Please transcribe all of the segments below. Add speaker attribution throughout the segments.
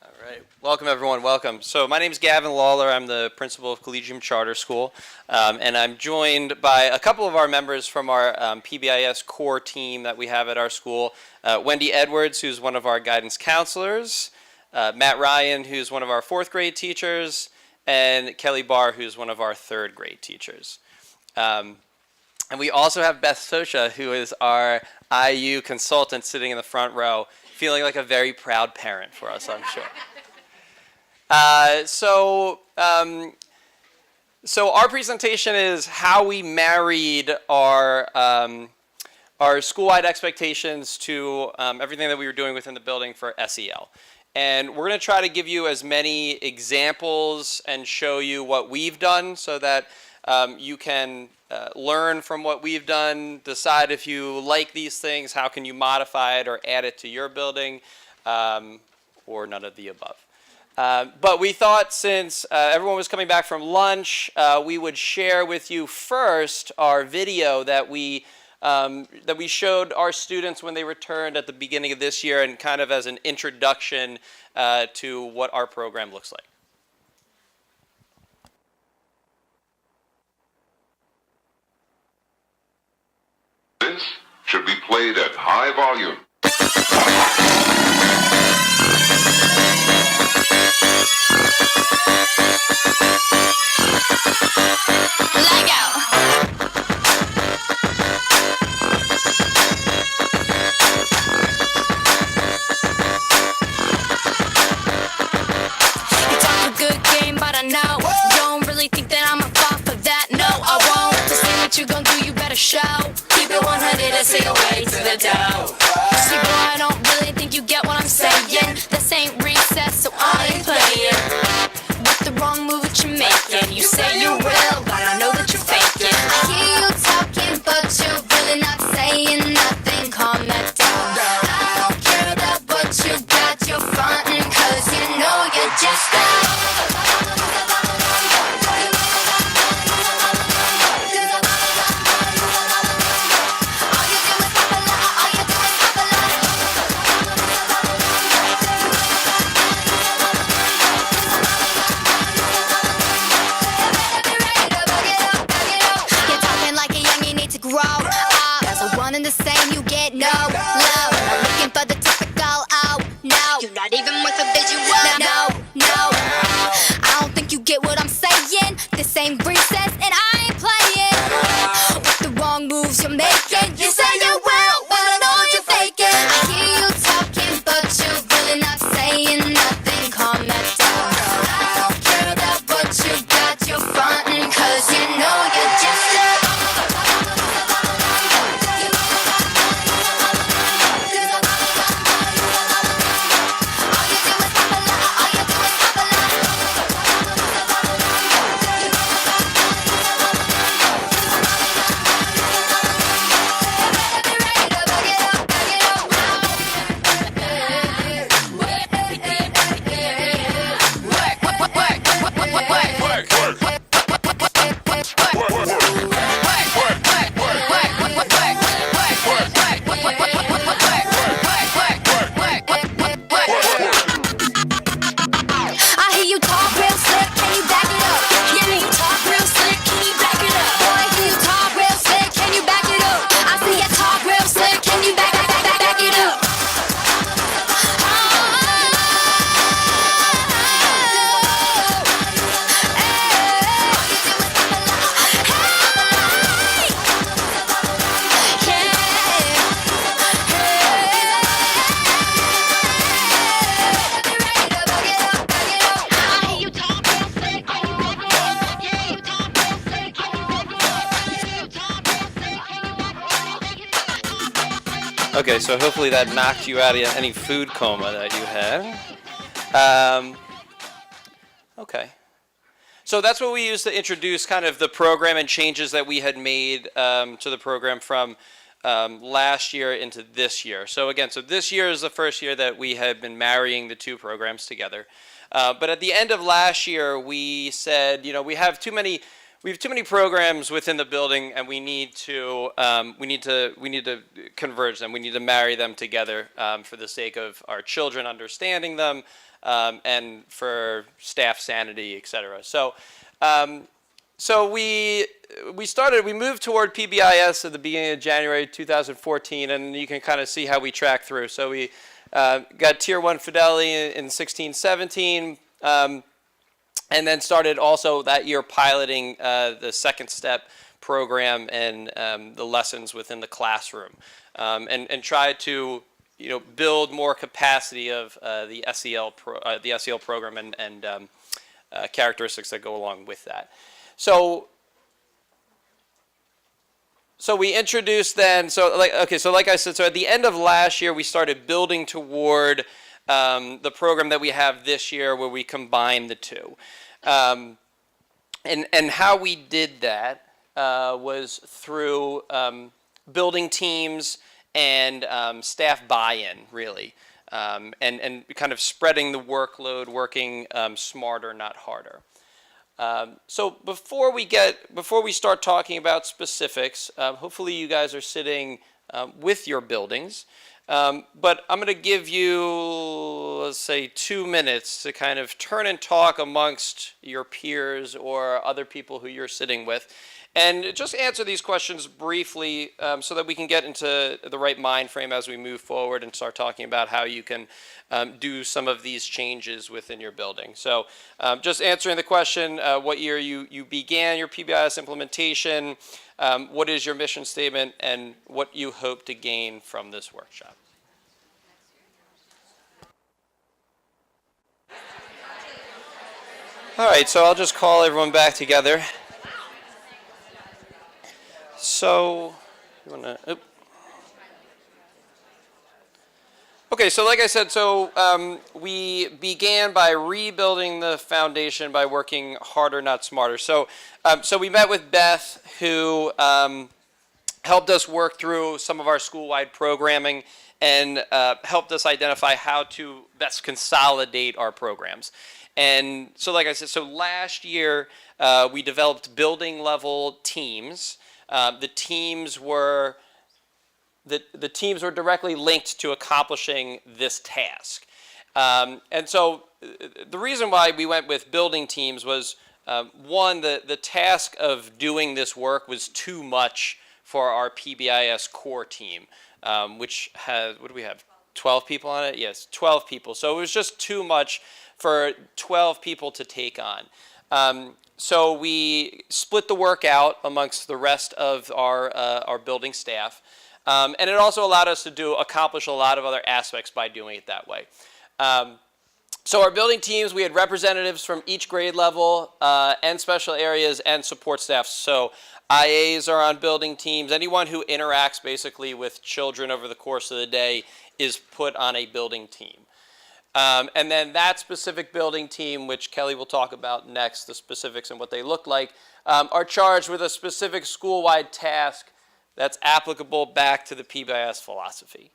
Speaker 1: All right, welcome everyone, welcome. So my name is Gavin Lawler, I'm the principal of Collegium Charter School, and I'm joined by a couple of our members from our PBIS core team that we have at our school. Wendy Edwards, who's one of our guidance counselors, Matt Ryan, who's one of our 4th grade teachers, and Kelly Barr, who's one of our 3rd grade teachers. And we also have Beth Sosha, who is our IU consultant sitting in the front row, feeling like a very proud parent for us, I'm sure. So our presentation is how we married our school-wide expectations to everything that we were doing within the building for SEL. And we're going to try to give you as many examples and show you what we've done so that you can learn from what we've done, decide if you like these things, how can you modify it or add it to your building, or none of the above. But we thought since everyone was coming back from lunch, we would share with you first our video that we showed our students when they returned at the beginning of this year, and kind of as an introduction to what our program looks like.
Speaker 2: This should be played at high volume.
Speaker 3: You talk a good game, but I know you don't really think that I'm a fall for that. No, I won't. To say what you gon' do, you better show. Keep it 100 and say your way to the dough. See, boy, I don't really think you get what I'm saying. This ain't recess, so I ain't playing. With the wrong move that you're making. You say you will, but I know that you're faking. I hear you talking, but you're really not saying nothing. Calm that down. I don't care about what you got, you're frontin', cause you know you're just not even with a visual. No, I don't think you get what I'm saying. This ain't recess and I ain't playing. With the wrong moves you're making. You say you will, but I know you're faking. I hear you talking, but you're really not saying nothing. Calm that down. I don't care about what you got, you're frontin', cause you know you're just
Speaker 1: Okay, so hopefully that knocked you out of any food coma that you had. Okay. So that's what we used to introduce kind of the program and changes that we had made to the program from last year into this year. So again, so this year is the first year that we have been marrying the two programs together. But at the end of last year, we said, you know, we have too many we have too many programs within the building, and we need to converge them. We need to marry them together for the sake of our children understanding them, and for staff sanity, et cetera. So we moved toward PBIS at the beginning of January 2014, and you can kind of see how we track through. So we got Tier 1 Fidelity in 16, 17, and then started also that year piloting the second step program and the lessons within the classroom, and tried to build more capacity of the SEL program and characteristics that go along with that. So we introduced then, like I said, so at the end of last year, we started building toward the program that we have this year, where we combine the two. And how we did that was through building teams and staff buy-in, really, and kind of spreading the workload, working smarter, not harder. So before we start talking about specifics, hopefully you guys are sitting with your buildings. But I'm going to give you, let's say, 2 minutes to kind of turn and talk amongst your peers or other people who you're sitting with, and just answer these questions briefly so that we can get into the right mind frame as we move forward and start talking about how you can do some of these changes within your building. So just answering the question, what year you began your PBIS implementation, what is your mission statement, and what you hope to gain from this workshop. All right, so I'll just call everyone back together. So, okay, so like I said, we began by rebuilding the foundation by working harder, not smarter. So we met with Beth, who helped us work through some of our school-wide programming and helped us identify how to best consolidate our programs. And so, like I said, so last year we developed building-level teams. The teams were directly linked to accomplishing this task. And so the reason why we went with building teams was, one, the task of doing this work was too much for our PBIS core team, which has, what do we have, 12 people on it? Yes, 12 people. So it was just too much for 12 people to take on. So we split the work out amongst the rest of our building staff. And it also allowed us to accomplish a lot of other aspects by doing it that way. So our building teams, we had representatives from each grade level and special areas and support staff. So IAs are on building teams. Anyone who interacts basically with children over the course of the day is put on a building team. And then that specific building team, which Kelly will talk about next, the specifics and what they look like, are charged with a specific school-wide task that's applicable back to the PBIS philosophy.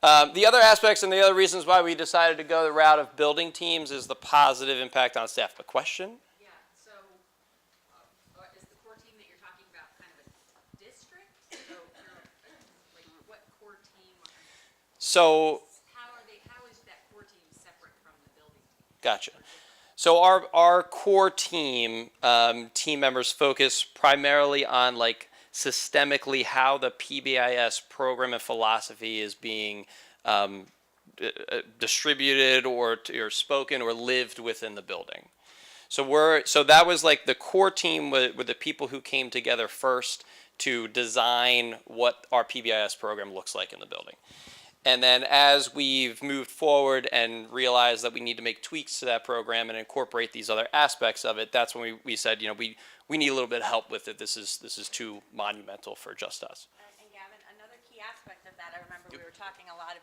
Speaker 1: The other aspects and the other reasons why we decided to go the route of building teams is the positive impact on staff. A question?
Speaker 4: Yeah, so is the core team that you're talking about kind of a district? So like what core team?
Speaker 1: So
Speaker 4: How is that core team separate from the building team?
Speaker 1: Gotcha. So our core team, team members focus primarily on like systemically how the PBIS program and philosophy is being distributed or spoken or lived within the building. So that was like the core team were the people who came together first to design what our PBIS program looks like in the building. And then as we've moved forward and realized that we need to make tweaks to that program and incorporate these other aspects of it, that's when we said, we need a little bit of help with it. This is too monumental for just us.
Speaker 5: And Gavin, another key aspect of that, I remember we were talking a lot of,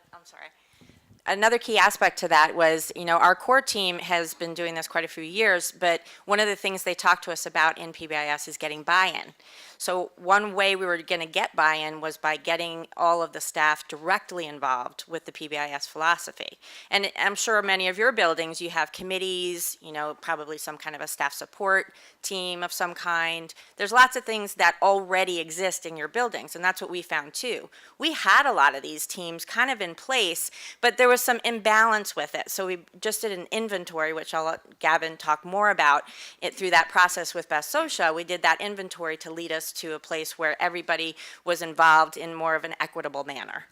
Speaker 5: another key aspect to that was, our core team has been doing this quite a few years, but one of the things they talked to us about in PBIS is getting buy-in. So one way we were going to get buy-in was by getting all of the staff directly involved with the PBIS philosophy. And I'm sure many of your buildings, you have committees, probably some kind of a staff support team of some kind. There's lots of things that already exist in your buildings, and that's what we found too. We had a lot of these teams kind of in place, but there was some imbalance with it. So we just did an inventory, which I'll let Gavin talk more about it through that process with Best Social. We did that inventory to lead us to a place where everybody was involved in more of an equitable manner.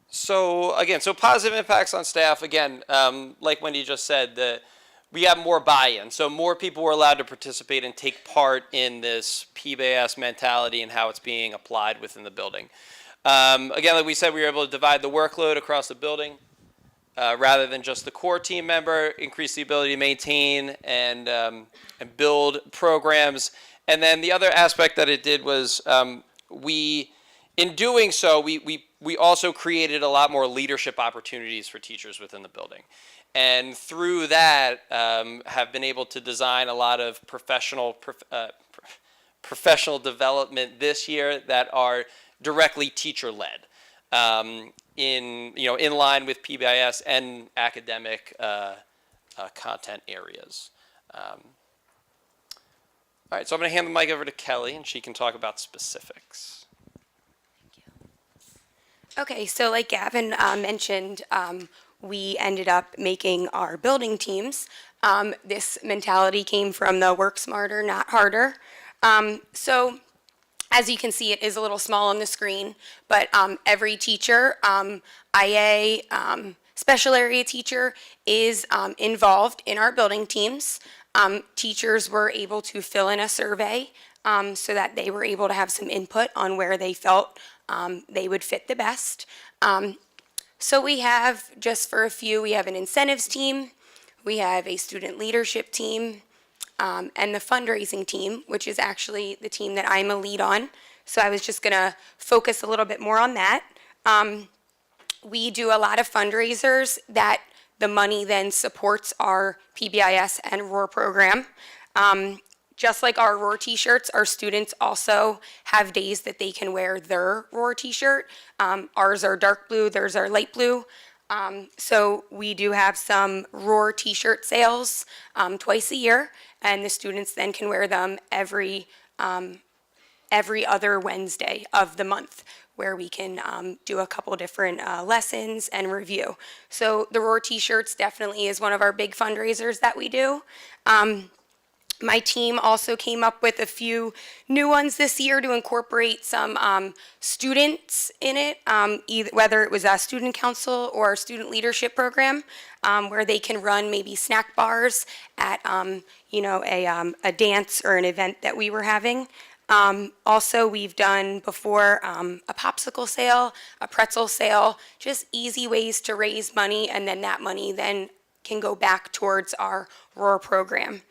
Speaker 1: So again, positive impacts on staff. Again, like Wendy just said, we have more buy-in. So more people were allowed to participate and take part in this PBIS mentality and how it's being applied within the building. Again, like we said, we were able to divide the workload across the building rather than just the core team member, increase the ability to maintain and build programs. And then the other aspect that it did was in doing so, we also created a lot more leadership opportunities for teachers within the building. And through that, have been able to design a lot of professional development this year that are directly teacher-led, in line with PBIS and academic content areas. All right, so I'm going to hand the mic over to Kelly, and she can talk about specifics.
Speaker 6: Okay, so like Gavin mentioned, we ended up making our building teams. This mentality came from the work smarter, not harder. So as you can see, it is a little small on the screen, but every teacher, IA, special area teacher is involved in our building teams. Teachers were able to fill in a survey so that they were able to have some input on where they felt they would fit the best. So we have, just for a few, we have an incentives team, we have a student leadership team, and the fundraising team, which is actually the team that I'm a lead on. So I was just going to focus a little bit more on that. We do a lot of fundraisers that the money then supports our PBIS and ROAR program. Just like our ROAR t-shirts, our students also have days that they can wear their ROAR t-shirt. Ours are dark blue, theirs are light blue. So we do have some ROAR t-shirt sales twice a year, and the students then can wear them every other Wednesday of the month, where we can do a couple different lessons and review. So the ROAR t-shirts definitely is one of our big fundraisers that we do. My team also came up with a few new ones this year to incorporate some students in it, whether it was a student council or a student leadership program, where they can run maybe snack bars at a dance or an event that we were having. Also, we've done before a popsicle sale, a pretzel sale, just easy ways to raise money, and then that money then can go back towards our ROAR program.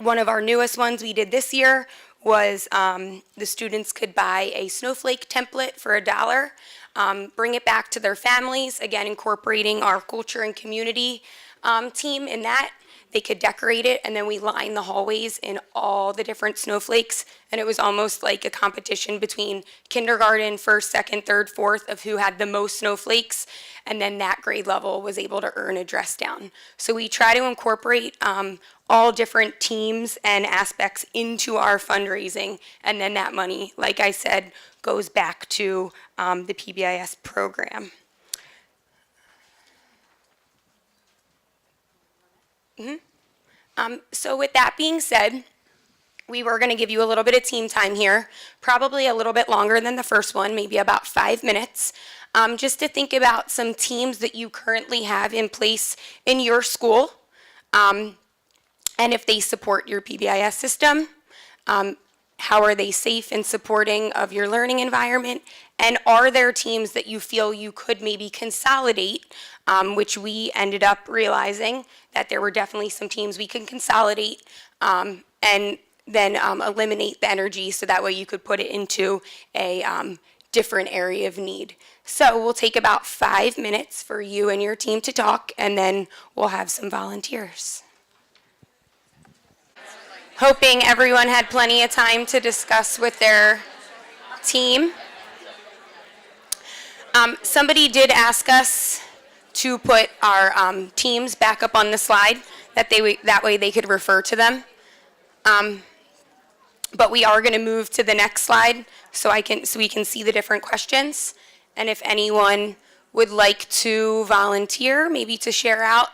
Speaker 6: One of our newest ones we did this year was the students could buy a snowflake template for $1, bring it back to their families, again incorporating our culture and community team in that. They could decorate it, and then we lined the hallways in all the different snowflakes, and it was almost like a competition between kindergarten, first, second, third, fourth, of who had the most snowflakes, and then that grade level was able to earn a dress down. So we try to incorporate all different teams and aspects into our fundraising, and then that money, like I said, goes back to the PBIS program. So with that being said, we were going to give you a little bit of team time here, probably a little bit longer than the first one, maybe about 5 minutes, just to think about some teams that you currently have in place in your school, and if they support your PBIS system. How are they safe and supporting of your learning environment? And are there teams that you feel you could maybe consolidate, which we ended up realizing that there were definitely some teams we can consolidate and then eliminate the energy so that way you could put it into a different area of need. So we'll take about 5 minutes for you and your team to talk, and then we'll have some volunteers. hoping everyone had plenty of time to discuss with their team. Somebody did ask us to put our teams back up on the slide, that way they could refer to them. But we are going to move to the next slide so we can see the different questions. And if anyone would like to volunteer, maybe to share out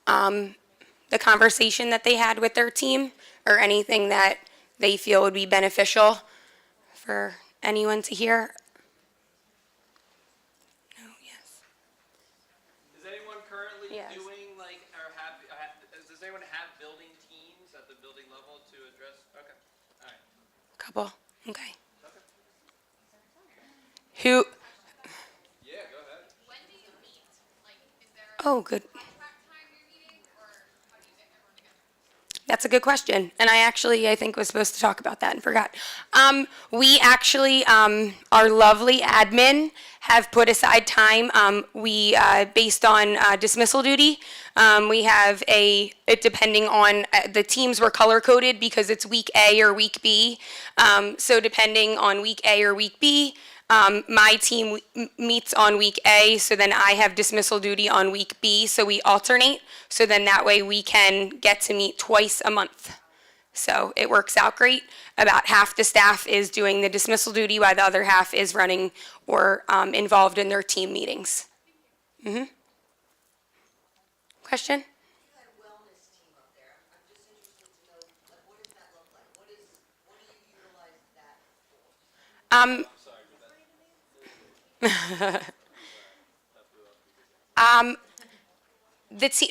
Speaker 6: the conversation that they had with their team or anything that they feel would be beneficial for anyone to hear. No, yes.
Speaker 1: Does anyone currently
Speaker 6: Yes.
Speaker 1: doing like, or does anyone have building teams at the building level to address? Okay. All right.
Speaker 6: Couple. Okay. Who?
Speaker 1: Yeah, go ahead.
Speaker 4: When do you meet? Like, is there
Speaker 6: Oh, good.
Speaker 4: a contract time you're meeting, or how do you get everyone together?
Speaker 6: That's a good question. And I think was supposed to talk about that and forgot. We actually, our lovely admin have put aside time. Based on dismissal duty, we have depending on, the teams were color coded because it's week A or week B. So depending on week A or week B, my team meets on week A, so then I have dismissal duty on week B, so we alternate. So then that way we can get to meet twice a month. So it works out great. About half the staff is doing the dismissal duty while the other half is running or involved in their team meetings. Question?
Speaker 7: You had a wellness team up there. I'm just interested to know, like, what does that look like? What do you utilize that for?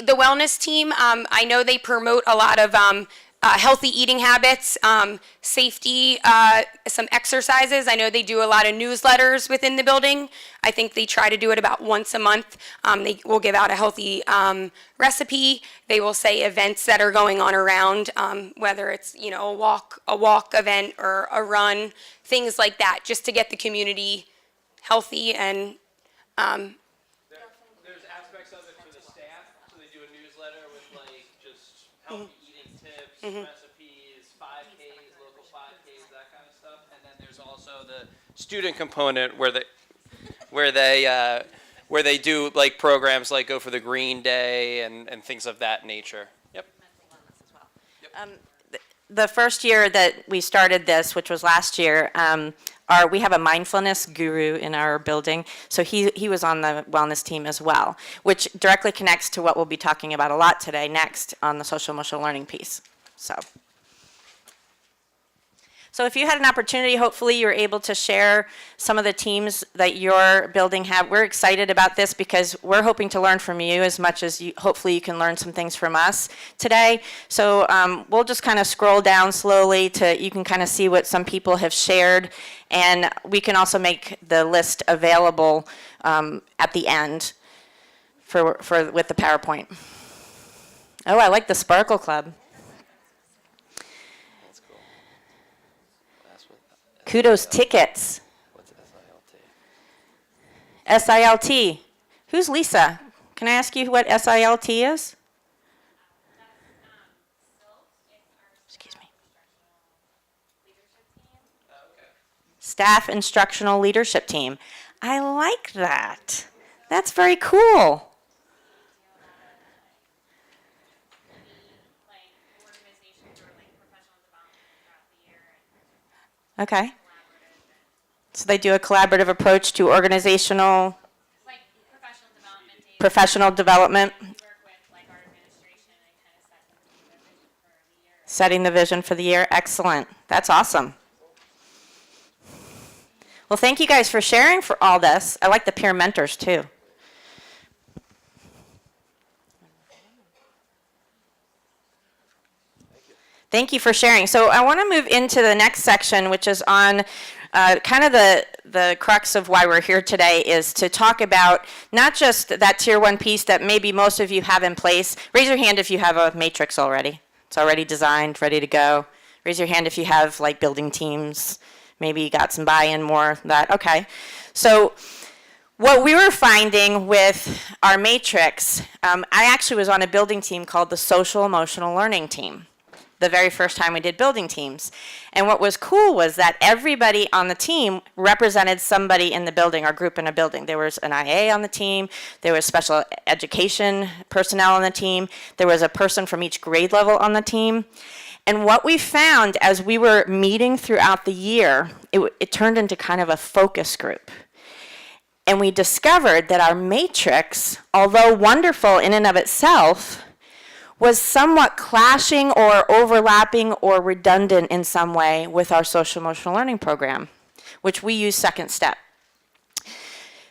Speaker 6: The wellness team, I know they promote a lot of healthy eating habits, safety, some exercises. I know they do a lot of newsletters within the building. I think they try to do it about once a month. They will give out a healthy recipe. They will say events that are going on around, whether it's a walk event or a run, things like that, just to get the community healthy and
Speaker 1: There's aspects of it for the staff, so they do a newsletter with like just healthy eating tips, recipes, 5Ks, local 5Ks, that kind of stuff. And then there's also the student component where they do like programs like Go for the Green Day and things of that nature. Yep.
Speaker 5: The first year that we started this, which was last year, we have a mindfulness guru in our building, so he was on the wellness team as well, which directly connects to what we'll be talking about a lot today next on the social emotional learning piece. So if you had an opportunity, hopefully you were able to share some of the teams that your building have. We're excited about this because we're hoping to learn from you as much as hopefully you can learn some things from us today. So we'll just kind of scroll down slowly you can kind of see what some people have shared, and we can also make the list available at the end with the PowerPoint. Oh, I like the Sparkle Club. Kudos tickets.
Speaker 1: What's SILT?
Speaker 5: SILT. Who's Lisa? Can I ask you what SILT is? Excuse me. Staff Instructional Leadership Team. I like that. That's very cool. Okay. So they do a collaborative approach to organizational
Speaker 4: Like
Speaker 5: professional development,
Speaker 4: work with like our administration and kind of set the vision for the year.
Speaker 5: setting the vision for the year. Excellent. That's awesome. Well, thank you guys for sharing for all this. I like the peer mentors too. Thank you for sharing. So I want to move into the next section, which is on kind of the crux of why we're here today, is to talk about not just that Tier 1 piece that maybe most of you have in place. Raise your hand if you have a matrix already. It's already designed, ready to go. Raise your hand if you have like building teams. Maybe you got some buy-in, more that. Okay. So what we were finding with our matrix, I actually was on a building team called the Social Emotional Learning Team. the very first time we did building teams. And what was cool was that everybody on the team represented somebody in the building or group in a building. There was an IA on the team, there was special education personnel on the team, there was a person from each grade level on the team. And what we found as we were meeting throughout the year, it turned into kind of a focus group. And we discovered that our matrix, although wonderful in and of itself, was somewhat clashing or overlapping or redundant in some way with our social emotional learning program, which we use Second Step.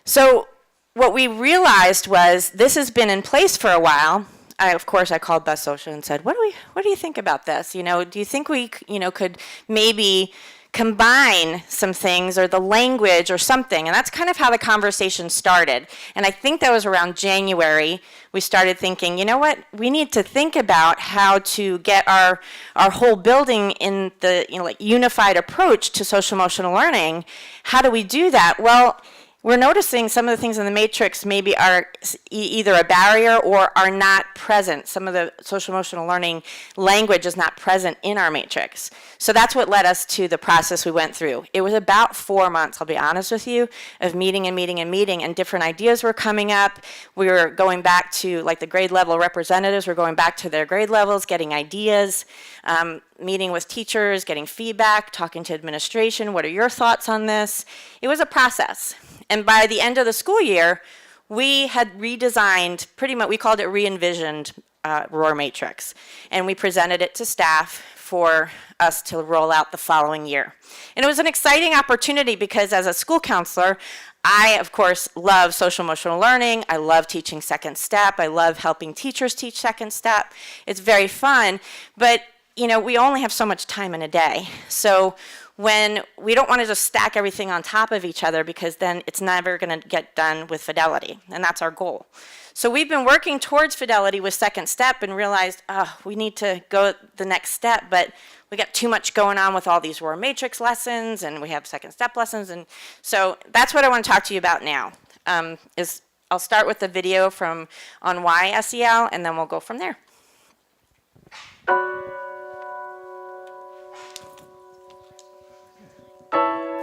Speaker 5: So what we realized was this has been in place for a while. Of course, I called Best Social and said, what do you think about this? Do you think we, could maybe combine some things or the language or something? And that's kind of how the conversation started. And I think that was around January. We started thinking, you know what, we need to think about how to get our whole building in the unified approach to social emotional learning. How do we do that? Well, we're noticing some of the things in the matrix maybe are either a barrier or are not present. Some of the social emotional learning language is not present in our matrix. So that's what led us to the process we went through. It was about 4 months, I'll be honest with you, of meeting and meeting and meeting, and different ideas were coming up. We were going back to, the grade level representatives were going back to their grade levels, getting ideas, meeting with teachers, getting feedback, talking to administration. What are your thoughts on this? It was a process. And by the end of the school year, we had redesigned, pretty much, we called it re-envisioned ROAR Matrix. And we presented it to staff for us to roll out the following year. And it was an exciting opportunity because as a school counselor, I, of course, love social emotional learning. I love teaching Second Step. I love helping teachers teach Second Step. It's very fun. But, we only have so much time in a day. So when we don't want to just stack everything on top of each other because then it's never going to get done with fidelity, and that's our goal. So we've been working towards fidelity with Second Step and realized, we need to go the next step, but we got too much going on with all these ROAR Matrix lessons, and we have Second Step lessons, and so that's what I want to talk to you about now. I'll start with the video on why SEL, and then we'll go from there.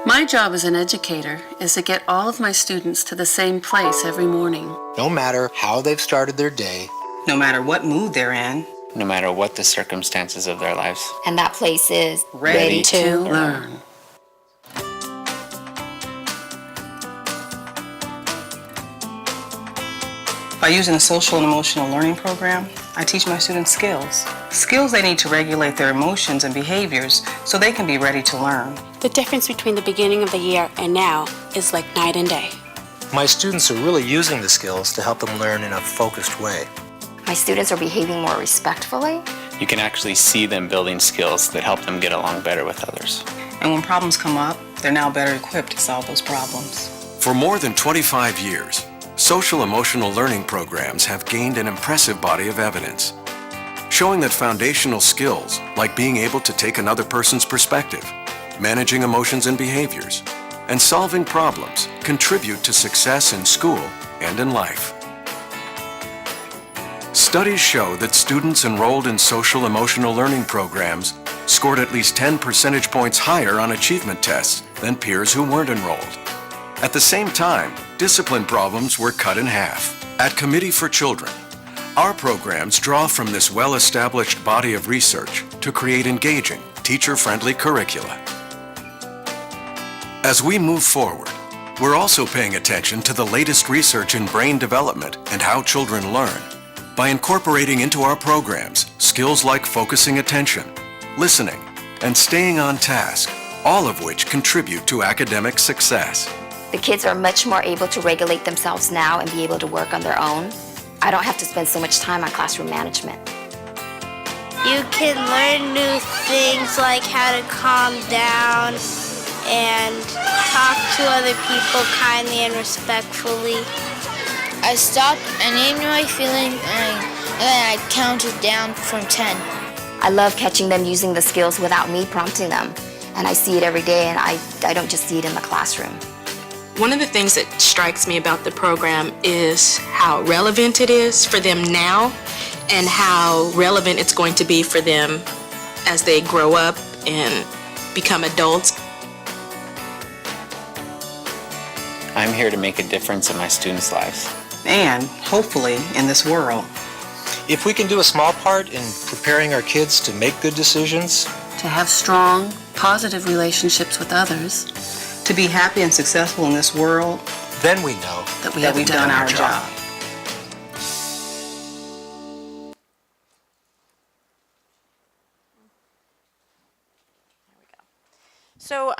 Speaker 8: My job as an educator is to get all of my students to the same place every morning.
Speaker 9: No matter how they've started their day,
Speaker 10: no matter what mood they're in,
Speaker 11: no matter what the circumstances of their lives.
Speaker 12: And that place is
Speaker 8: ready to learn.
Speaker 10: By using a social and emotional learning program, I teach my students skills. Skills they need to regulate their emotions and behaviors so they can be ready to learn.
Speaker 13: The difference between the beginning of the year and now is like night and day.
Speaker 9: My students are really using the skills to help them learn in a focused way.
Speaker 12: My students are behaving more respectfully.
Speaker 11: You can actually see them building skills that help them get along better with others.
Speaker 10: And when problems come up, they're now better equipped to solve those problems.
Speaker 14: For more than 25 years, social emotional learning programs have gained an impressive body of evidence, showing that foundational skills like being able to take another person's perspective, managing emotions and behaviors, and solving problems contribute to success in school and in life. Studies show that students enrolled in social emotional learning programs scored at least 10 percentage points higher on achievement tests than peers who weren't enrolled. At the same time, discipline problems were cut in half. At Committee for Children, our programs draw from this well-established body of research to create engaging, teacher-friendly curricula. As we move forward, we're also paying attention to the latest research in brain development and how children learn by incorporating into our programs skills like focusing attention, listening, and staying on task, all of which contribute to academic success.
Speaker 12: The kids are much more able to regulate themselves now and be able to work on their own. I don't have to spend so much time on classroom management.
Speaker 15: You can learn new things like how to calm down and talk to other people kindly and respectfully.
Speaker 16: I stopped, I named my feeling, and then I counted down from 10.
Speaker 12: I love catching them using the skills without me prompting them. And I see it every day, and I don't just see it in the classroom.
Speaker 13: One of the things that strikes me about the program is how relevant it is for them now and how relevant it's going to be for them as they grow up and become adults.
Speaker 11: I'm here to make a difference in my students' lives.
Speaker 10: And hopefully in this world.
Speaker 9: If we can do a small part in preparing our kids to make good decisions,
Speaker 8: To have strong, positive relationships with others,
Speaker 10: To be happy and successful in this world,
Speaker 9: then we know
Speaker 8: that
Speaker 10: that we've done our job.
Speaker 5: So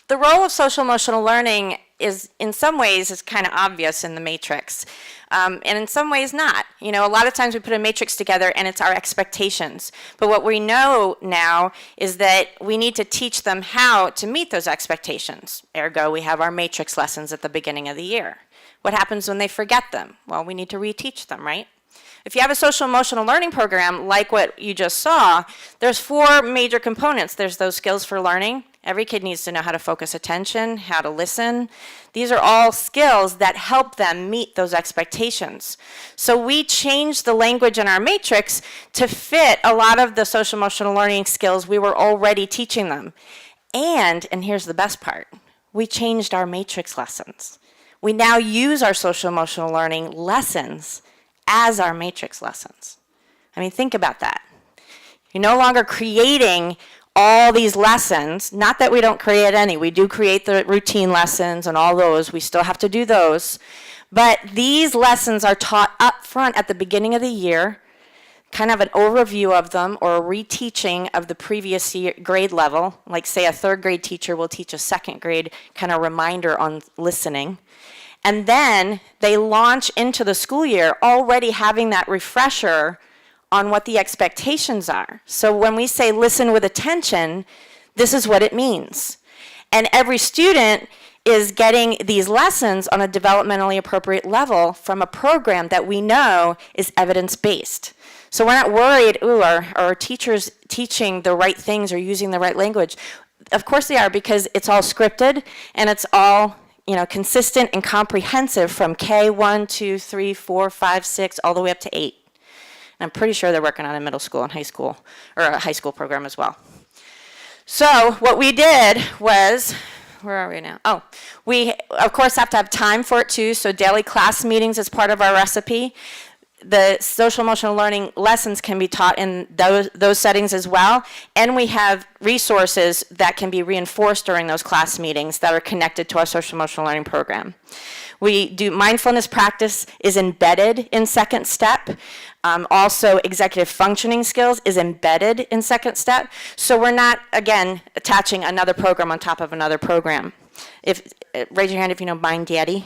Speaker 5: the role of social emotional learning is, in some ways, is kind of obvious in the matrix, and in some ways not. You know, a lot of times we put a matrix together and it's our expectations. But what we know now is that we need to teach them how to meet those expectations. Ergo, we have our matrix lessons at the beginning of the year. What happens when they forget them? Well, we need to reteach them, right? If you have a social emotional learning program like what you just saw, there's 4 major components. There's those skills for learning. Every kid needs to know how to focus attention, how to listen. These are all skills that help them meet those expectations. So we changed the language in our matrix to fit a lot of the social emotional learning skills we were already teaching them. And here's the best part, we changed our matrix lessons. We now use our social emotional learning lessons as our matrix lessons. I mean, think about that. You're no longer creating all these lessons, not that we don't create any, we do create the routine lessons and all those, we still have to do those, but these lessons are taught up front at the beginning of the year, kind of an overview of them or a reteaching of the previous year, grade level, like say a 3rd grade teacher will teach a 2nd grade kind of reminder on listening. And then they launch into the school year already having that refresher on what the expectations are. So when we say listen with attention, this is what it means. And every student is getting these lessons on a developmentally appropriate level from a program that we know is evidence-based. So we're not worried, are teachers teaching the right things or using the right language? Of course they are, because it's all scripted and it's all consistent and comprehensive from K1, 2, 3, 4, 5, 6, all the way up to 8. And I'm pretty sure they're working on a middle school and high school, or a high school program as well. So what we did was, where are we now? Oh, we, of course, have to have time for it too, so daily class meetings is part of our recipe. The social emotional learning lessons can be taught in those settings as well, and we have resources that can be reinforced during those class meetings that are connected to our social emotional learning program. We do mindfulness practice is embedded in 2nd step. Also, executive functioning skills is embedded in 2nd step. So we're not, again, attaching another program on top of another program. Raise your hand if you know MindYeti.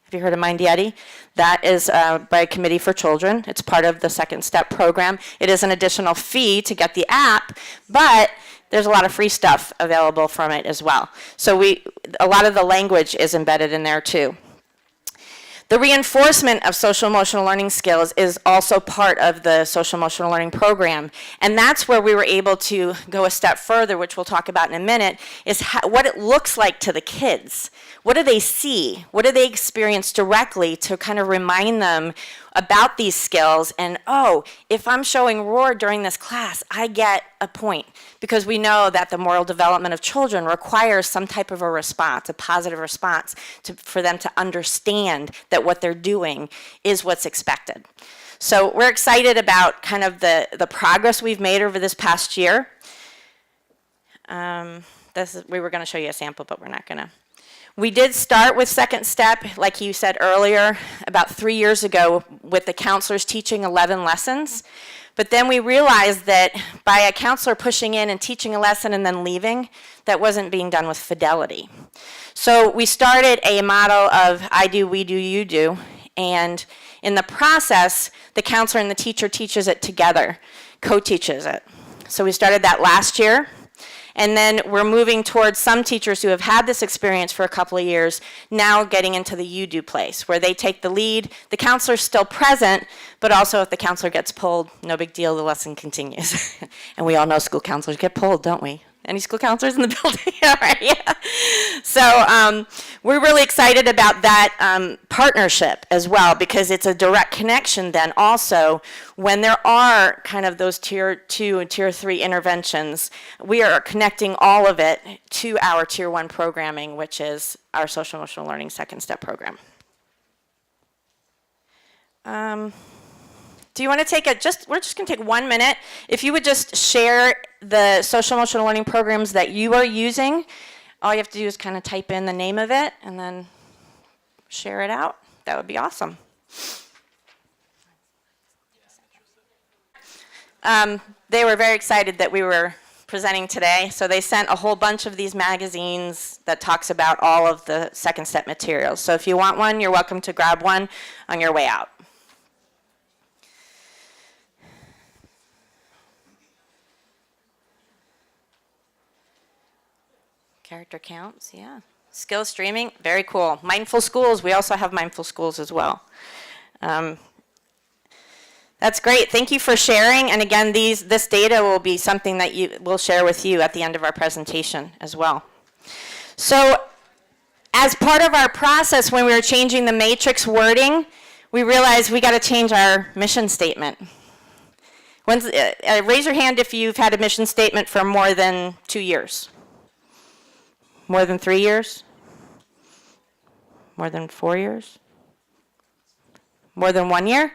Speaker 5: Have you heard of MindYeti? That is by a committee for children. It's part of the 2nd step program. It is an additional fee to get the app, but there's a lot of free stuff available from it as well. So a lot of the language is embedded in there too. The reinforcement of social emotional learning skills is also part of the social emotional learning program. And that's where we were able to go a step further, which we'll talk about in a minute, is what it looks like to the kids. What do they see? What do they experience directly to kind of remind them about these skills? And, if I'm showing roar during this class, I get a point. Because we know that the moral development of children requires some type of a response, a positive response, for them to understand that what they're doing is what's expected. So we're excited about kind of the progress we've made over this past year. We were going to show you a sample, but we're not going to. We did start with 2nd step, like you said earlier, about 3 years ago with the counselors teaching 11 lessons. But then we realized that by a counselor pushing in and teaching a lesson and then leaving, that wasn't being done with fidelity. So we started a model of I do, we do, you do. And in the process, the counselor and the teacher teaches it together, co-teaches it. So we started that last year. And then we're moving towards some teachers who have had this experience for a couple of years, now getting into the you do place, where they take the lead. The counselor's still present, but also if the counselor gets pulled, no big deal, the lesson continues. And we all know school counselors get pulled, don't we? Any school counselors in the building? All right, yeah. So we're really excited about that partnership as well, because it's a direct connection then also when there are kind of those tier 2 and tier 3 interventions. We are connecting all of it to our tier 1 programming, which is our social emotional learning second step program. Do you want to take we're just going to take 1 minute. If you would just share the social emotional learning programs that you are using, all you have to do is kind of type in the name of it and then share it out. That would be awesome. They were very excited that we were presenting today, so they sent a whole bunch of these magazines that talks about all of the second step materials. So if you want one, you're welcome to grab one on your way out. Character counts, yeah. Skill streaming, very cool. Mindful schools, we also have mindful schools as well. That's great. Thank you for sharing. And again, this data will be something that we'll share with you at the end of our presentation as well. So as part of our process, when we were changing the matrix wording, we realized we got to change our mission statement. Raise your hand if you've had a mission statement for more than 2 years. More than 3 years? More than 4 years? More than 1 year?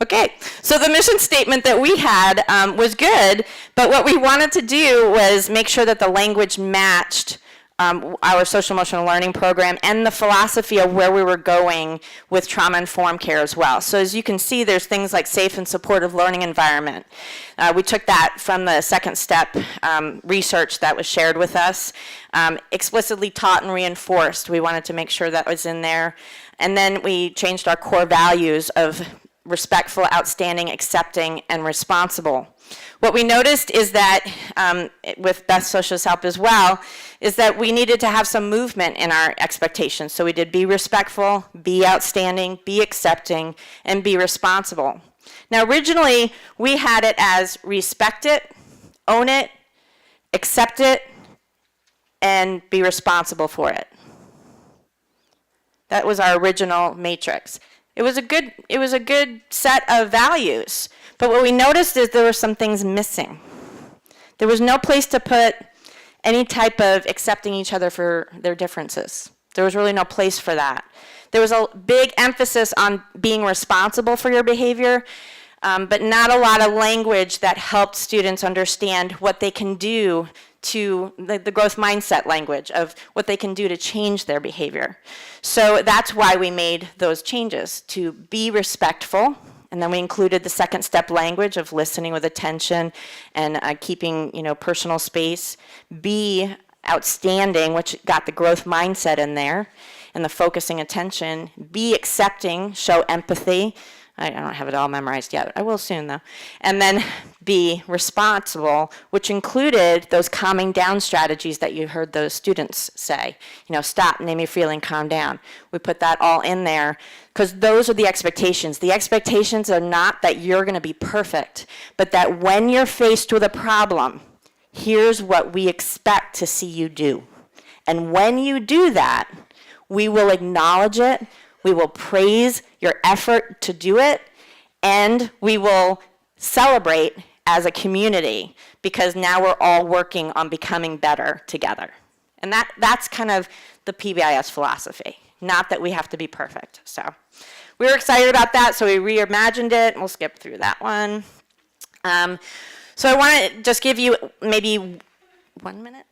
Speaker 5: Okay, so the mission statement that we had was good, but what we wanted to do was make sure that the language matched our social emotional learning program and the philosophy of where we were going with trauma-informed care as well. So as you can see, there's things like safe and supportive learning environment. We took that from the second step research that was shared with us. Explicitly taught and reinforced. We wanted to make sure that was in there. And then we changed our core values of respectful, outstanding, accepting, and responsible. What we noticed is that, with Beth Social's help as well, is that we needed to have some movement in our expectations. So we did be respectful, be outstanding, be accepting, and be responsible. Now originally, we had it as respect it, own it, accept it, and be responsible for it. That was our original matrix. It was a good set of values, but what we noticed is there were some things missing. There was no place to put any type of accepting each other for their differences. There was really no place for that. There was a big emphasis on being responsible for your behavior, but not a lot of language that helped students understand what they can do to the growth mindset language of what they can do to change their behavior. So that's why we made those changes, to be respectful, and then we included the second step language of listening with attention and keeping personal space. Be outstanding, which got the growth mindset in there, and the focusing attention. Be accepting, show empathy. I don't have it all memorized yet. I will soon, though. And then be responsible, which included those calming down strategies that you heard those students say. Stop, name your feeling, calm down. We put that all in there because those are the expectations. The expectations are not that you're going to be perfect, but that when you're faced with a problem, here's what we expect to see you do. And when you do that, we will acknowledge it. We will praise your effort to do it, and we will celebrate as a community because now we're all working on becoming better together. And that's kind of the PBIS philosophy, not that we have to be perfect. So we were excited about that, so we reimagined it, and we'll skip through that one. So I want to just give you maybe 1 minute?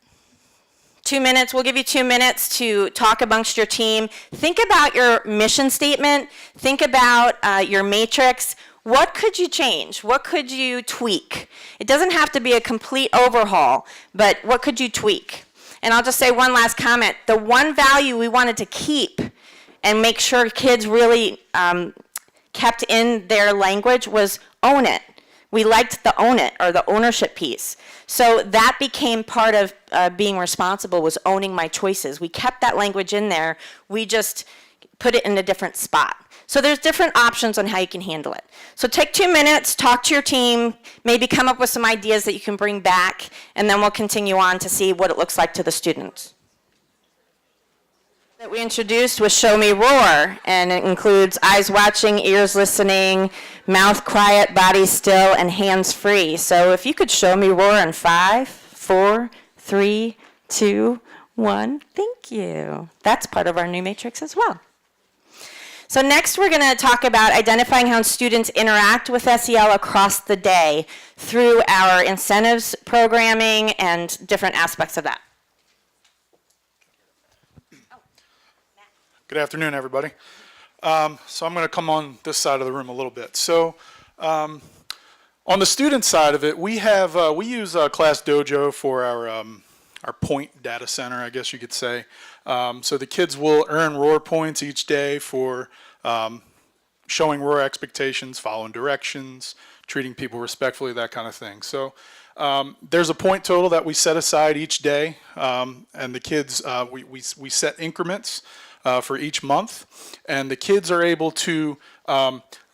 Speaker 5: 2 minutes. We'll give you 2 minutes to talk amongst your team. Think about your mission statement. Think about your matrix. What could you change? What could you tweak? It doesn't have to be a complete overhaul, but what could you tweak? And I'll just say one last comment. The one value we wanted to keep and make sure kids really kept in their language was own it. We liked the own it, or the ownership piece. So that became part of being responsible, was owning my choices. We kept that language in there. We just put it in a different spot. So there's different options on how you can handle it. So take 2 minutes, talk to your team, maybe come up with some ideas that you can bring back, and then we'll continue on to see what it looks like to the students. That we introduced was Show Me Roar, and it includes eyes watching, ears listening, mouth quiet, body still, and hands free. So if you could show me roar in 5, 4, 3, 2, 1, thank you. That's part of our new matrix as well. So next we're going to talk about identifying how students interact with SEL across the day through our incentives programming and different aspects of that.
Speaker 17: Good afternoon, everybody. So I'm going to come on this side of the room a little bit. So on the student side of it, we use Class Dojo for our point data center, I guess you could say. So the kids will earn roar points each day for showing roar expectations, following directions, treating people respectfully, that kind of thing. So there's a point total that we set aside each day, and the kids, we set increments for each month, and the kids are able to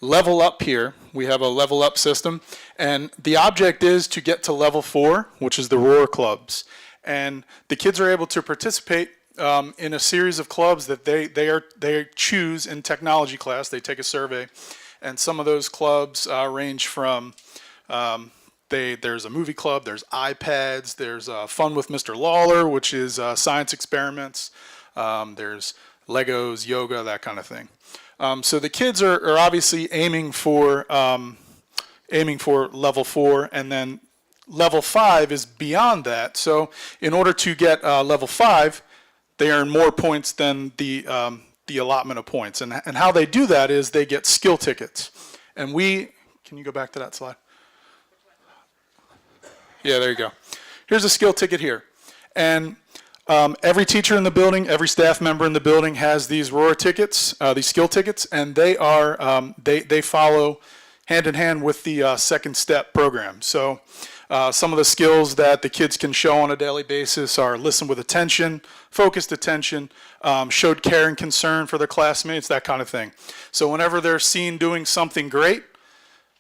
Speaker 17: level up here. We have a level up system, and the object is to get to level 4, which is the roar clubs. And the kids are able to participate in a series of clubs that they choose in technology class. They take a survey, and some of those clubs range from there's a movie club, there's iPads, there's Fun with Mr. Lawler, which is science experiments, there's Legos, yoga, that kind of thing. So the kids are obviously aiming for level 4, and then level 5 is beyond that. So in order to get level 5, they earn more points than the allotment of points. And how they do that is they get skill tickets. And can you go back to that slide? Yeah, there you go. Here's a skill ticket here. And every teacher in the building, every staff member in the building has these roar tickets, these skill tickets, and they follow hand in hand with the second step program. So some of the skills that the kids can show on a daily basis are listen with attention, focused attention, showed care and concern for their classmates, that kind of thing. So whenever they're seen doing something great,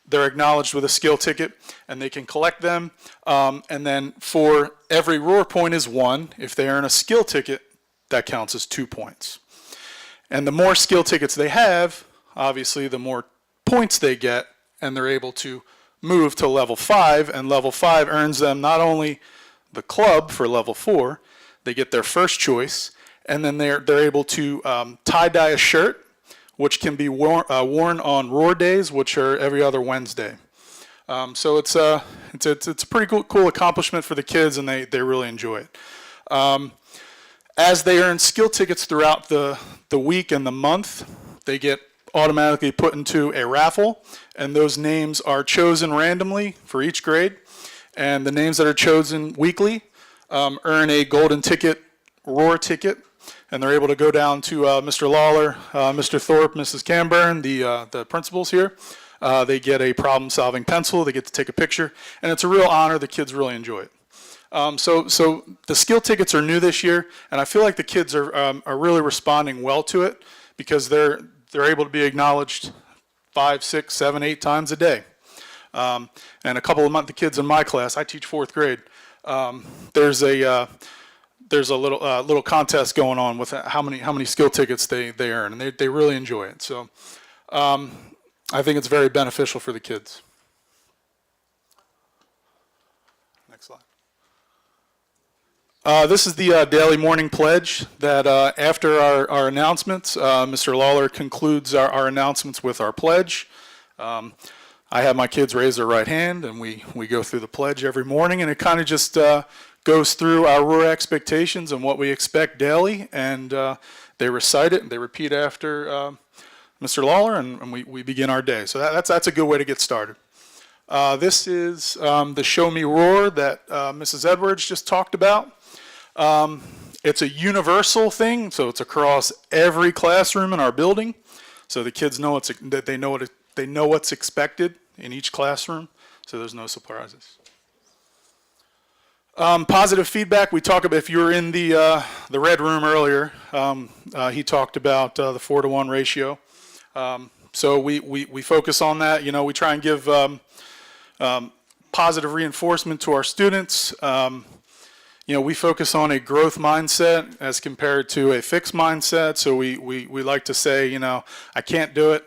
Speaker 17: they're acknowledged with a skill ticket, and they can collect them. And then for every roar point is 1. If they earn a skill ticket, that counts as 2 points. And the more skill tickets they have, obviously the more points they get, and they're able to move to level 5, and level 5 earns them not only the club for level 4, they get their first choice, and then they're able to tie-dye a shirt, which can be worn on roar days, which are every other Wednesday. So it's a pretty cool accomplishment for the kids, and they really enjoy it. As they earn skill tickets throughout the week and the month, they get automatically put into a raffle, and those names are chosen randomly for each grade. And the names that are chosen weekly earn a golden ticket, roar ticket, and they're able to go down to Mr. Lawler, Mr. Thorpe, Mrs. Camburn, the principals here. They get a problem-solving pencil. They get to take a picture, and it's a real honor. The kids really enjoy it. So the skill tickets are new this year, and I feel like the kids are really responding well to it because they're able to be acknowledged 5, 6, 7, 8 times a day. And a couple of the kids in my class, I teach 4th grade. There's a little contest going on with how many skill tickets they earn, and they really enjoy it. So I think it's very beneficial for the kids. Next slide. This is the daily morning pledge that after our announcements, Mr. Lawler concludes our announcements with our pledge. I have my kids raise their right hand, and we go through the pledge every morning, and it kind of just goes through our roar expectations and what we expect daily, and they recite it and they repeat after Mr. Lawler, and we begin our day. So that's a good way to get started. This is the Show Me Roar that Mrs. Edwards just talked about. It's a universal thing, so it's across every classroom in our building. So the kids know they know what's expected in each classroom, so there's no surprises. Positive feedback, we talk about, if you were in the red room earlier, he talked about the 4-to-1 ratio. So we focus on that. You know, we try and give positive reinforcement to our students. You know, we focus on a growth mindset as compared to a fixed mindset. So we like to say, you know, I can't do it.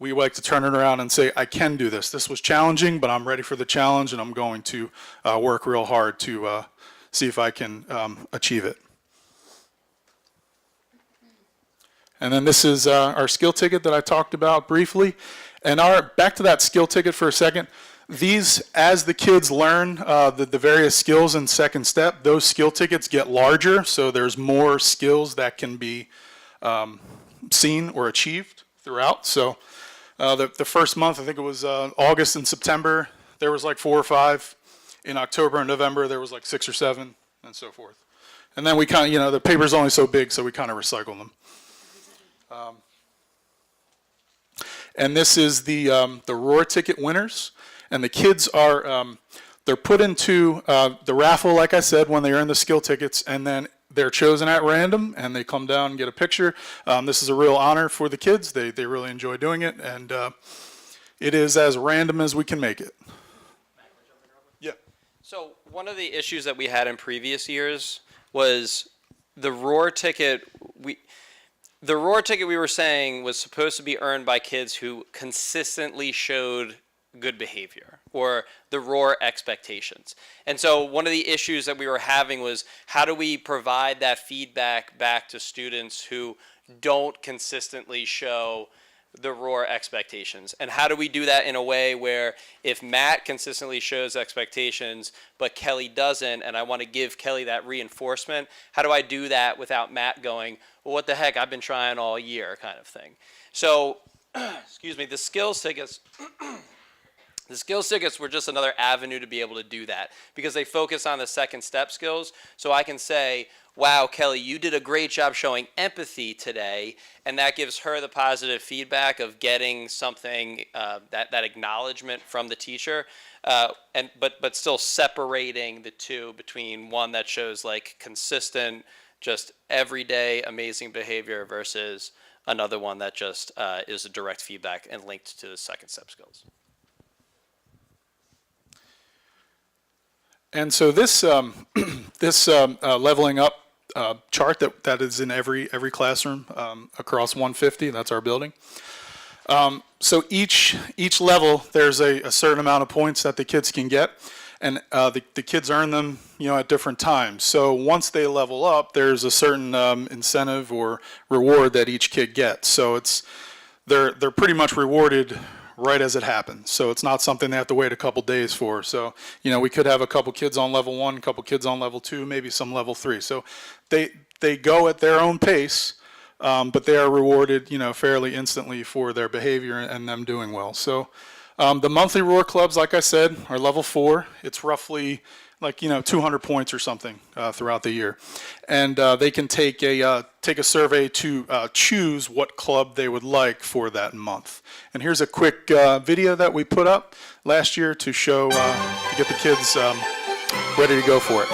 Speaker 17: We like to turn it around and say, I can do this. This was challenging, but I'm ready for the challenge, and I'm going to work real hard to see if I can achieve it. And then this is our skill ticket that I talked about briefly. And back to that skill ticket for a second. These, as the kids learn the various skills in second step, those skill tickets get larger, so there's more skills that can be seen or achieved throughout. So the first month, I think it was August and September, there was like 4 or 5. In October and November, there was like 6 or 7, and so forth. And then we kind of, you know, the paper's only so big, so we kind of recycle them. And this is the Roar ticket winners. And the kids are, they're put into the raffle, like I said, when they earn the skill tickets, and then they're chosen at random, and they come down and get a picture. This is a real honor for the kids. They really enjoy doing it, and it is as random as we can make it. Yeah.
Speaker 1: So one of the issues that we had in previous years was the Roar ticket. The Roar ticket we were saying was supposed to be earned by kids who consistently showed good behavior, or the Roar expectations. And so one of the issues that we were having was, how do we provide that feedback back to students who don't consistently show the Roar expectations? And how do we do that in a way where if Matt consistently shows expectations but Kelly doesn't, and I want to give Kelly that reinforcement, how do I do that without Matt going, well, what the heck, I've been trying all year, kind of thing? So excuse me, the skills tickets the skills tickets were just another avenue to be able to do that, because they focus on the second step skills. So I can say, wow, Kelly, you did a great job showing empathy today, and that gives her the positive feedback of getting something, that acknowledgement from the teacher, but still separating the two, between one that shows like consistent, just everyday amazing behavior versus another one that just is a direct feedback and linked to the second step skills.
Speaker 17: And so this leveling up chart that is in every classroom across 150, that's our building. So each level, there's a certain amount of points that the kids can get, and the kids earn them, you know, at different times. So once they level up, there's a certain incentive or reward that each kid gets. So they're pretty much rewarded right as it happens. So it's not something they have to wait a couple days for. So, you know, we could have a couple kids on level 1, a couple kids on level 2, maybe some level 3. So they go at their own pace, but they are rewarded, you know, fairly instantly for their behavior and them doing well. So the monthly Roar clubs, like I said, are level 4. It's roughly like, you know, 200 points or something throughout the year. And they can take a survey to choose what club they would like for that month. And here's a quick video that we put up last year to show, to get the kids ready to go for it.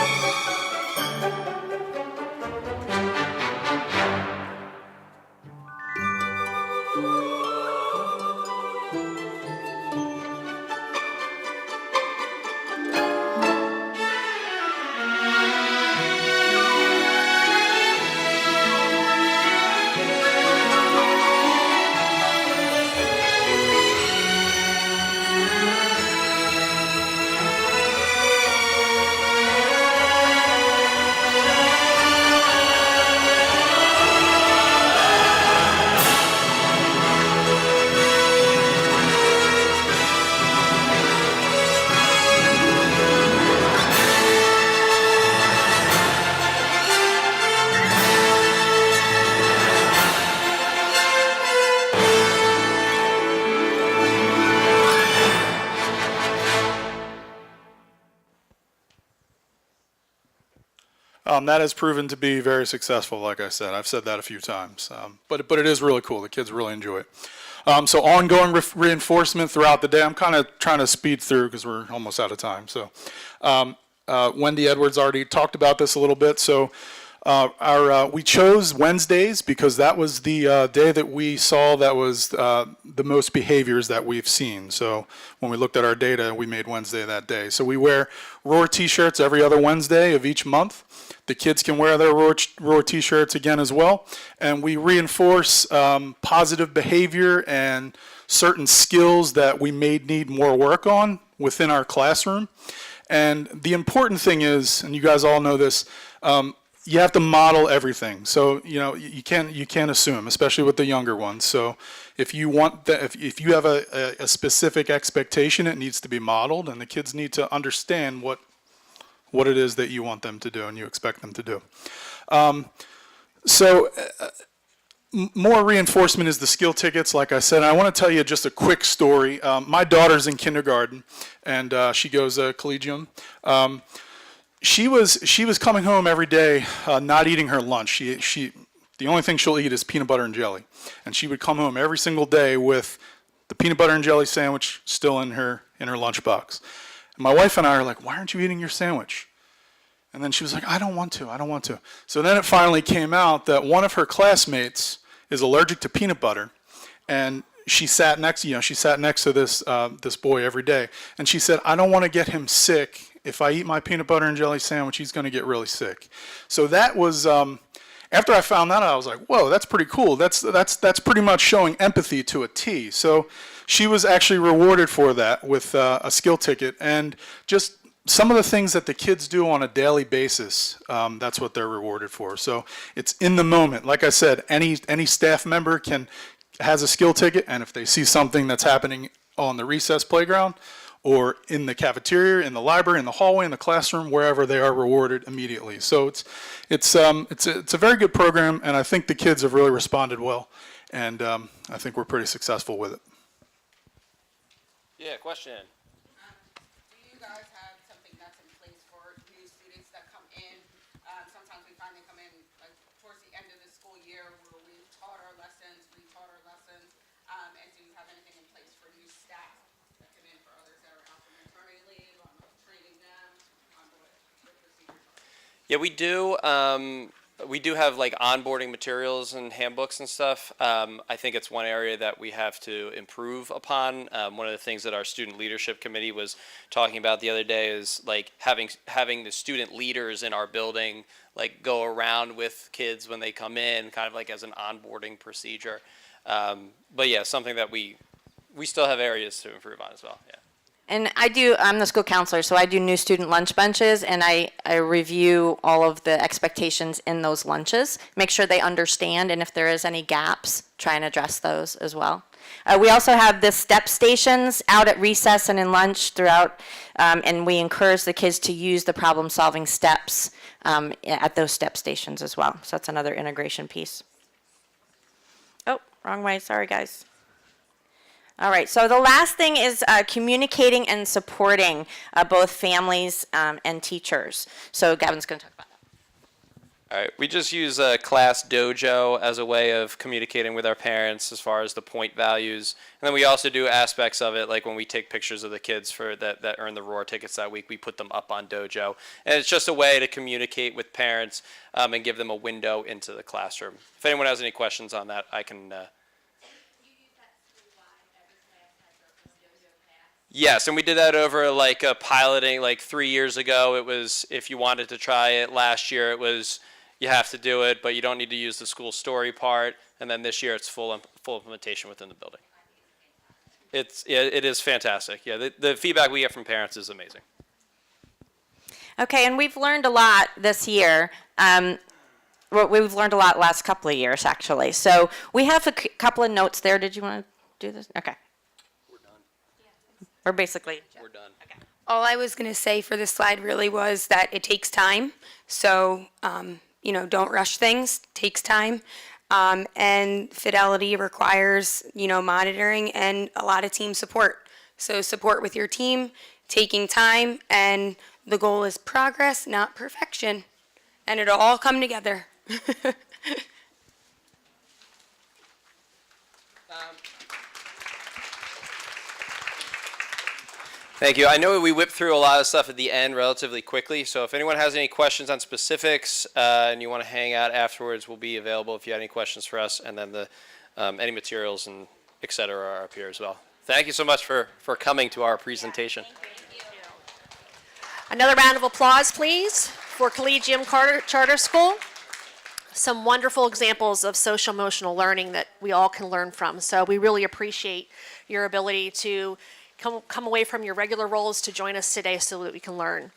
Speaker 17: That has proven to be very successful, like I said. I've said that a few times. But it is really cool. The kids really enjoy it. So ongoing reinforcement throughout the day. I'm kind of trying to speed through because we're almost out of time. So Wendy Edwards already talked about this a little bit. So We chose Wednesdays because that was the day that we saw that was the most behaviors that we've seen. So when we looked at our data, we made Wednesday that day. So we wear Roar t-shirts every other Wednesday of each month. The kids can wear their Roar t-shirts again as well. And we reinforce positive behavior and certain skills that we may need more work on within our classroom. And the important thing is, and you guys all know this, you have to model everything. So you can't assume, especially with the younger ones. So if you want that, if you have a specific expectation, it needs to be modeled, and the kids need to understand what it is that you want them to do and you expect them to do. More reinforcement is the skill tickets, like I said. And I want to tell you just a quick story. My daughter's in kindergarten, and she goes Collegium. She was coming home every day, not eating her lunch. The only thing she'll eat is peanut butter and jelly, and she would come home every single day with the peanut butter and jelly sandwich still in her lunchbox. And my wife and I are like, "Why aren't you eating your sandwich?" And then she was like, I don't want to. So then it finally came out that one of her classmates is allergic to peanut butter, and she sat next to this boy every day, and she said, I don't want to get him sick. If I eat my peanut butter and jelly sandwich, he's going to get really sick. So that was after I found that out, I was like, whoa, that's pretty cool. That's pretty much showing empathy to a T. So she was actually rewarded for that with a skill ticket, and just some of the things that the kids do on a daily basis, that's what they're rewarded for. So it's in the moment. Like I said, any staff member has a skill ticket, and if they see something that's happening on the recess playground or in the cafeteria, in the library, in the hallway, in the classroom, wherever, they are rewarded immediately. So it's a very good program, and I think the kids have really responded well, and I think we're pretty successful with it.
Speaker 1: Yeah, question. Yeah, we do. We do have like onboarding materials and handbooks and stuff. I think it's one area that we have to improve upon. One of the things that our student leadership committee was talking about the other day is like having the student leaders in our building like go around with kids when they come in, kind of like as an onboarding procedure. But yeah, something that we still have areas to improve on as well. Yeah.
Speaker 5: And I'm the school counselor, so I do new student lunch bunches, and I review all of the expectations in those lunches, make sure they understand, and if there is any gaps, try and address those as well. We also have the step stations out at recess and in lunch throughout, and we encourage the kids to use the problem-solving steps at those step stations as well. So that's another integration piece. Oh, wrong way, sorry guys. All right, so the last thing is communicating and supporting both families and teachers. So Gavin's going to talk about that.
Speaker 1: All right, we just use Class Dojo as a way of communicating with our parents as far as the point values. And then we also do aspects of it, like when we take pictures of the kids that earn the Roar tickets that week, we put them up on Dojo. And it's just a way to communicate with parents and give them a window into the classroom. If anyone has any questions on that, I can... Yes, and we did that over like a piloting like 3 years ago. It was if you wanted to try it. Last year it was you have to do it, but you don't need to use the school story part. And then this year it's full implementation within the building. It is fantastic. Yeah, the feedback we get from parents is amazing.
Speaker 5: Okay, and we've learned a lot this year. We've learned a lot last couple of years actually. So we have a couple of notes there. Did you want to do this? Okay. Or basically,
Speaker 1: we're done.
Speaker 5: Okay.
Speaker 6: All I was going to say for this slide really was that it takes time. So, don't rush things. It takes time. And fidelity requires, monitoring and a lot of team support. So support with your team, taking time, and the goal is progress, not perfection. And it'll all come together.
Speaker 1: Thank you. I know we whipped through a lot of stuff at the end relatively quickly, so if anyone has any questions on specifics and you want to hang out afterwards, we'll be available if you have any questions for us, and then any materials and et cetera are up here as well. Thank you so much for coming to our presentation.
Speaker 18: Another round of applause, please, for Collegium Charter School. Some wonderful examples of social emotional learning that we all can learn from. So we really appreciate your ability to come away from your regular roles to join us today so that we can learn.